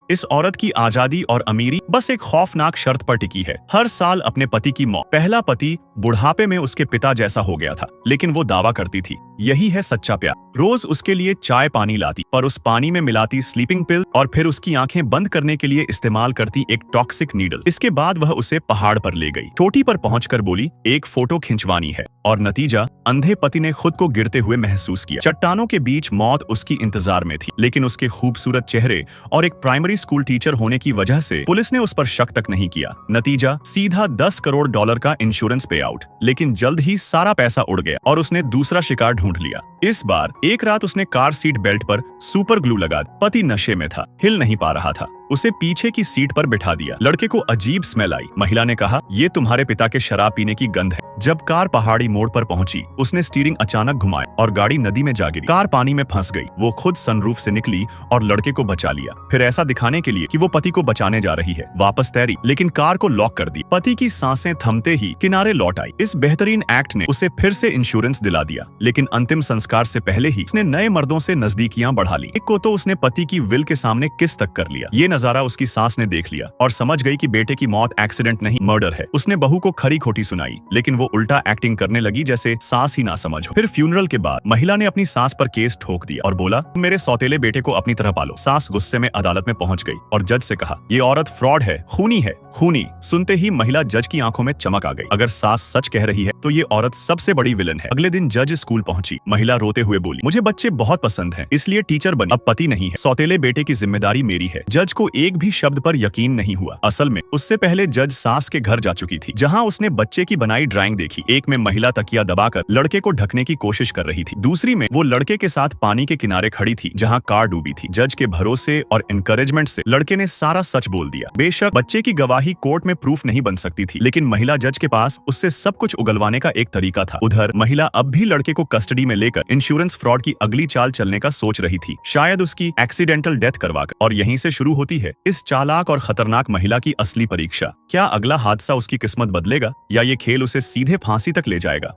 इस औरत की आजादी और अमीरी बस एक खौफनाक शर्त पर टिकी है। हर साल अपने पति की मौत। पहला पति बुढ़ापे में उसके पिता जैसा हो गया था, लेकिन वो दावा करती थी यही है सच्चा प्यार। रोज उसके लिए चाय पानी लाती, पर उस पानी में मिलाती स्लीपिंग पिल और फिर उसकी आंखें बंद करने के लिए इस्तेमाल करती एक टॉक्सिक नीडल। इसके बाद वह उसे पहाड़ पर ले गई। चोटी पर पहुंचकर बोली एक फोटो खिंचवानी है, और नतीजा अंधे पति ने खुद को गिरते हुए महसूस किया। चट्टानों के बीच मौत उसकी इंतजार में थी, लेकिन उसके खूबसूरत चेहरे और एक प्राइमरी स्कूल टीचर होने की वजह से पुलिस ने उस पर शक तक नहीं किया। नतीजा सीधा $10 करोड़ का इंश्योरेंस पे आउट। लेकिन जल्द ही सारा पैसा उड़ गया और उसने दूसरा शिकार ढूंढ लिया। इस बार एक रात उसने कार सीट बेल्ट पर सुपर ग्लू लगा दी। पति नशे में था, हिल नहीं पा रहा था। उसे पीछे की सीट पर बिठा दिया। लड़के को अजीब स्मेल आई। महिला ने कहा ये तुम्हारे पिता के शराब पीने की गंध है। जब कार पहाड़ी मोड़ पर पहुंची, उसने स्टीयरिंग अचानक घुमाया और गाड़ी नदी में जा गिरी। कार पानी में फंस गई। वो खुद सनरूफ से निकली और लड़के को बचा लिया। फिर ऐसा दिखाने के लिए कि वो पति को बचाने जा रही है, वापस तैरी, लेकिन कार को लॉक कर दी। पति की सांसें थमते ही किनारे लौट आई। इस बेहतरीन एक्ट ने उसे फिर से इंश्योरेंस दिला दिया, लेकिन अंतिम संस्कार से पहले ही उसने नए मर्दों से नजदीकियां बढ़ा ली। एक को तो उसने पति की विल के सामने किस तक कर लिया। ये नजारा उसकी सास ने देख लिया और समझ गई कि बेटे की मौत एक्सीडेंट नहीं, मर्डर है। उसने बहू को खरी खोटी सुनाई, लेकिन वो उल्टा एक्टिंग करने लगी जैसे सास ही ना समझ हो। फिर फ्यूनरल के बाद महिला ने अपनी सास पर केस ठोक दिया और बोला मेरे सौतेले बेटे को अपनी तरह पालो। सास गुस्से में अदालत में पहुंच गई और जज से कहा ये औरत फ्रॉड है, खूनी है, खूनी। सुनते ही महिला जज की आंखों में चमक आ गई। अगर सास सच कह रही है तो ये औरत सबसे बड़ी विलन है। अगले दिन जज स्कूल पहुंची। महिला रोते हुए बोली मुझे बच्चे बहुत पसंद हैं, इसलिए टीचर बनी, अब पति नहीं है। सौतेले बेटे की जिम्मेदारी मेरी है। जज को एक भी शब्द पर यकीन नहीं हुआ। असल में उससे पहले जज सास के घर जा चुकी थी, जहां उसने बच्चे की बनाई ड्राइंग देखी। एक में महिला तकिया दबाकर लड़के को ढकने की कोशिश कर रही थी, दूसरी में वो लड़के के साथ पानी के किनारे खड़ी थी जहां कार डूबी थी। जज के भरोसे और एनकरेजमेंट से लड़के ने सारा सच बोल दिया। बेशक बच्चे की गवाही कोर्ट में प्रूफ नहीं बन सकती थी, लेकिन महिला जज के पास उससे सब कुछ उगलवाने का एक तरीका था। उधर महिला अब भी लड़के को कस्टडी में लेकर इंश्योरेंस फ्रॉड की अगली चाल चलने का सोच रही थी, शायद उसकी एक्सीडेंटल डेथ करवाकर। और यहीं से शुरू होती है इस चालाक और खतरनाक महिला की असली परीक्षा। क्या अगला हादसा उसकी किस्मत बदलेगा या ये खेल उसे सीधे फांसी तक ले जाएगा?